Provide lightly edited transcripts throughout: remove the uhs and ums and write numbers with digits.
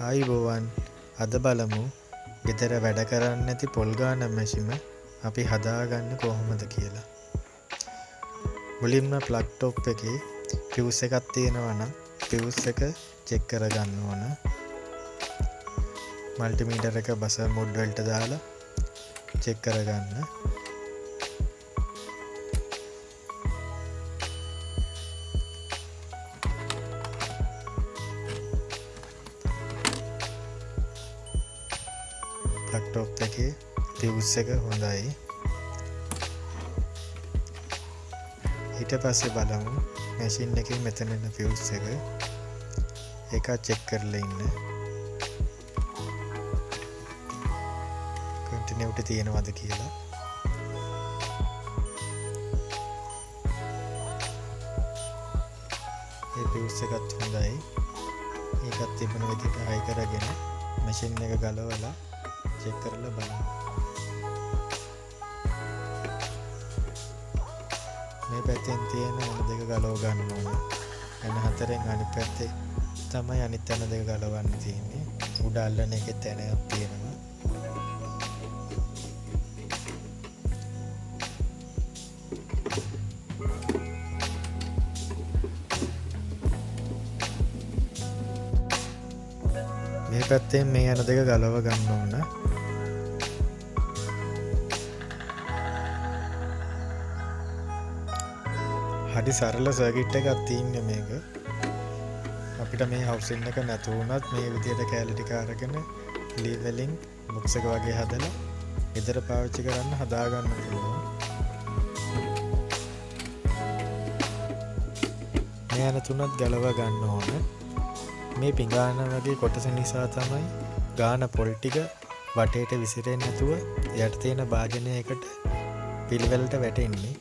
ආයිබෝවන් අද බලමු ගෙදර වැඩ කරන්නේ නැති පොල් ගාන මැෂිම අපි හදාගන්නේ කොහොමද කියලා. මුලින්ම ප්ලග් ටොප් එකේ ෆියුස් එකක් තියෙනවා නම් ෆියුස් එක චෙක් කරගන්න ඕන. මල්ටිමීටර් එක බසර් මොඩ් වලට දාලා චෙක් කරගන්න. ප්ලග් ටොප් එකේ ෆියුස් එක හොඳයි. ඊට පස්සේ බලමු මැෂින් එකේ මෙතන එන ෆියුස් එක ඒක චෙක් කරලා ඉන්න. කන්ටිනියුටි තියෙනවද කියලා. මේ ෆියුස් එකත් හොඳයි. ඒකත් තිබුණ විදිහට හයි කරගෙන මැෂින් එක ගලවලා චෙක් කරලා බලන්න. මේ පැත්තෙන් තියෙන මොන දෙක ගලව ගන්න ඕන. එන හතරෙන් අනිත් පැත්තේ තමයි අනිත් තැන දෙක ගලවන්න තියෙන්නේ. උඩ අල්ලන එකේ තැනක් තියෙනවා. මේ පැත්තෙන් මේ යන දෙක ගලව ගන්න ඕන. හරි සරල සර්කිට් එකක් තියෙන්නේ මේක. අපිට මේ හවුසින් එක නැතු වුණත් මේ විදිහට කැලේ ටික අරගෙන ලීවලින් බොක්ස් එක වගේ හදලා ගෙදර පාවිච්චි කරන්න හදා ගන්න පුළුවන්. මේ යන තුනත් ගලව ගන්න ඕන. මේ පිඟාන වගේ කොටස නිසා තමයි ගාන පොල් ටික වටේට විසිරෙන්නේ නැතුව යට තියෙන භාජනයකට පිළිවෙලට වැටෙන්නේ.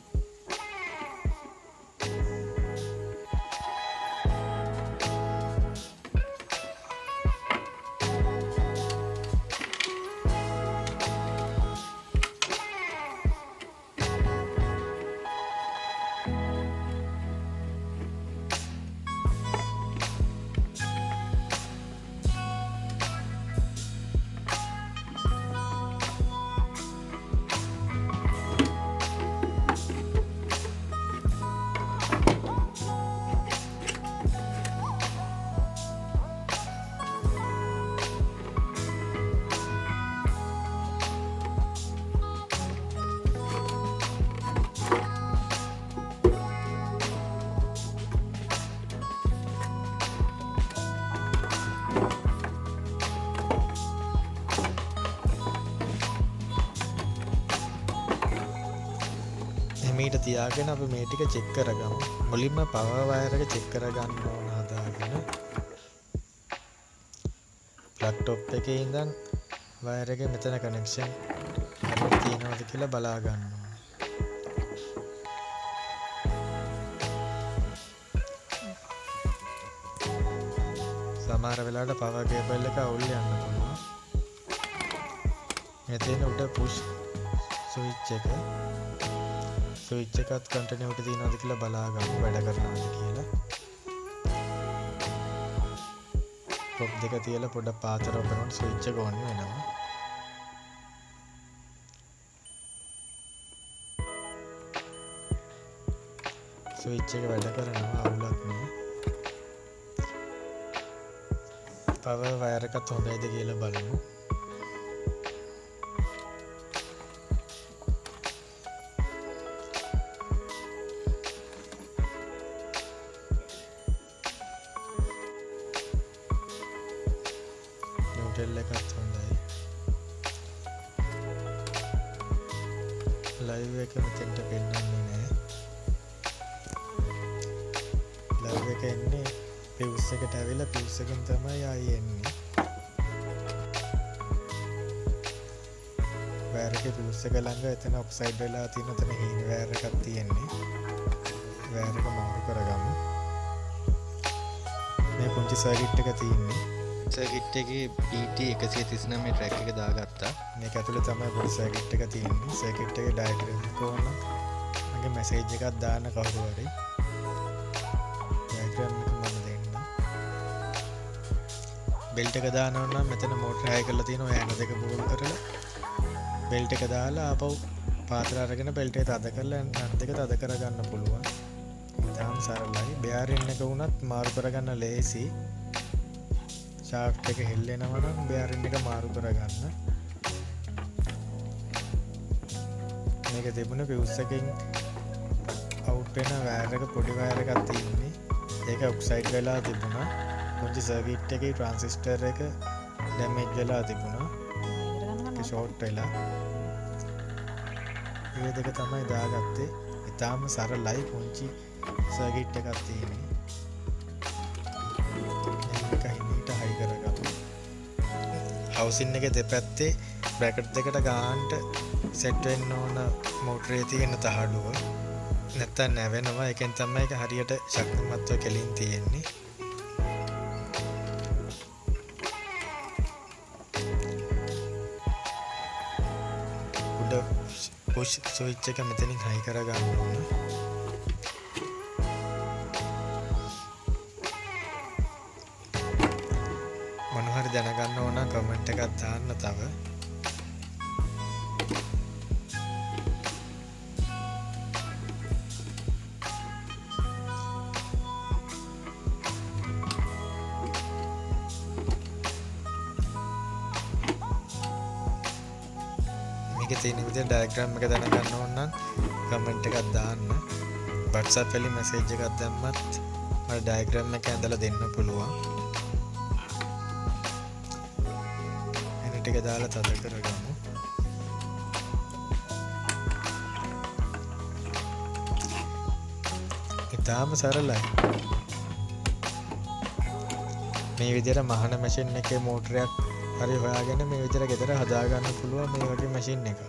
මීට තියාගෙන අපි මේ ටික චෙක් කරගමු. මුලින්ම පවර් වයර් එක චෙක් කරගන්න ඕන හදාගෙන. ප්ලග් ටොප් එකේ ඉඳන් වයර් එකේ මෙතන කනෙක්ෂන් හරියට තියෙනවද කියලා බලා ගන්න ඕන. සමහර වෙලාවට පවර් කේබල් එක අවුල් යන්න පුළුවන්. මෙතන උඩ පුෂ් ස්විච් එක ස්විච් එකත් කන්ටිනියුටි තියෙනවද කියලා බලා ගමු වැඩ කරනවද කියලා. ටොප් දෙක තියලා පොඩ්ඩක් පාතර ඔබනොත් ස්විච් එක ඔන් වෙනවා. ස්විච් එක වැඩ කරනවා අවුලක් නෑ. පවර් වයර් එකත් හොඳයිද කියලා බලමු. එකත් හොඳයි. ලයිව් එක මෙතෙන්ට පෙන්නන්නේ නෑ. ලයිව් එක එන්නේ ෆියුස් එකට ඇවිල්ලා ෆියුස් එකෙන් තමයි ආයේ එන්නේ. වයර් එකේ ෆියුස් එක ළඟ එතන ඔෆ්සයිඩ් වෙලා තියෙන තැන හීන වයර් එකක් තියෙන්නේ. වයර් එක මාරු කරගමු. මේ පුංචි සර්කිට් එක තියෙන්නේ. සර්කිට් එකේ PT139 ට්‍රැක් එක දාගත්තා. මේක ඇතුලේ තමයි පොඩි සර්කිට් එක තියෙන්නේ. සර්කිට් එකේ ඩයග්‍රෑම් එක ඕන. මගේ මැසේජ් එකක් දාන්න කවුරු හරි. ඩයග්‍රෑම් එක මම දෙන්න. බෙල්ට් එක දානවා නම් මෙතන මෝටර් හයි කරලා තියෙනවා යන දෙක බෝල් කරලා බෙල්ට් එක දාලා ආපහු පාත්‍ර අරගෙන බෙල්ට් එක තද කරලා යන දෙක තද කරගන්න පුළුවන්. ඉතාලම සරලයි. බෙයාරින් එක වුණත් මාරු කරගන්න ලේසි. ෂාෆ්ට් එක හෙල්ලෙනවා නම් බෙයාරින් එක මාරු කරගන්න. මේක තිබුණේ ෆියුස් එකෙන් අවුට් වෙන වයර් එක පොඩි වයර් එකක් තියෙන්නේ. ඒක ඔක්සයිඩ් වෙලා තිබුණා. පුංචි සර්කිට් එකේ ට්‍රාන්සිස්ටර් එක ඩැමේජ් වෙලා තිබුණා. ඒක ෂෝට් වෙලා. මේ දෙක තමයි දාගත්තේ. ඉතාලම සරලයි පුංචි සර්කිට් එකක් තියෙන්නේ. මේක හිමීට හයි කරගමු. හවුසින් එකේ දෙපැත්තේ බ්‍රැකට් දෙකට ගානට සෙට් වෙන්න ඕන මෝටරේ තියෙන තහඩුව. නැත්තම් නැවෙනවා. ඒකෙන් තමයි ඒක හරියට ශක්තිමත්ව කෙලින් තියෙන්නේ. උඩ පුෂ් ස්විච් එක මෙතනින් හයි කරගන්න ඕන. මොනවා හරි දැනගන්න ඕන කමෙන්ට් එකක් දාන්න තව. මේකේ තියෙන විදිහ ඩයග්‍රෑම් එක දැනගන්න ඕන නම් කමෙන්ට් එකක් දාන්න. WhatsApp වලින් මැසේජ් එකක් දැම්මත් මට ඩයග්‍රෑම් එක ඇඳලා දෙන්න පුළුවන්. එන ටික දාලා තද කරගමු. ඉතාලම සරලයි. මේ විදිහට මහන මැෂින් එකේ මෝටරයක් හරි හොයාගෙන මේ විදිහට ගෙදර හදාගන්න පුළුවන් මේ වගේ මැෂින් එකක්.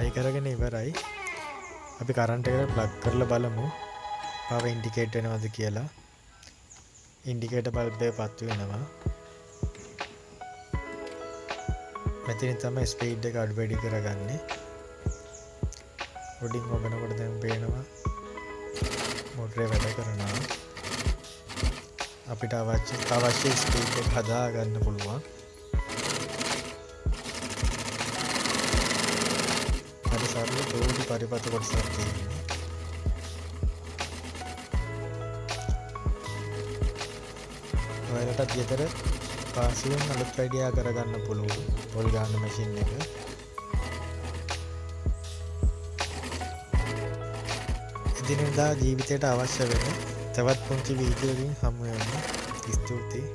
හයි කරගෙන ඉවරයි. අපි කරන්ට් එකට ප්ලග් කරලා බලමු. පවර් ඉන්ඩිකේට් වෙනවද කියලා. ඉන්ඩිකේටර් බල්බ් එක පත්තු වෙනවා. මෙතනින් තමයි ස්පීඩ් එක අඩු වැඩි කරගන්නේ. උඩින් ඔබනකොට දැන් පේනවා මෝටරේ වැඩ කරනවා. අපිට අවශ්‍ය ස්පීඩ් එක හදා ගන්න පුළුවන්. සරල දෝඩි පරිපත කොටසක් තියෙනවා. ඔයාලට ගෙදර පාසියෙන් අලුත් අයිඩියා කරගන්න පුළුවන් පොල් ගන්න මැෂින් එක. එදිනෙදා ජීවිතයට අවශ්‍ය වෙන තවත් පුංචි වීඩියෝකින් හමු වෙමු. ස්තුතියි.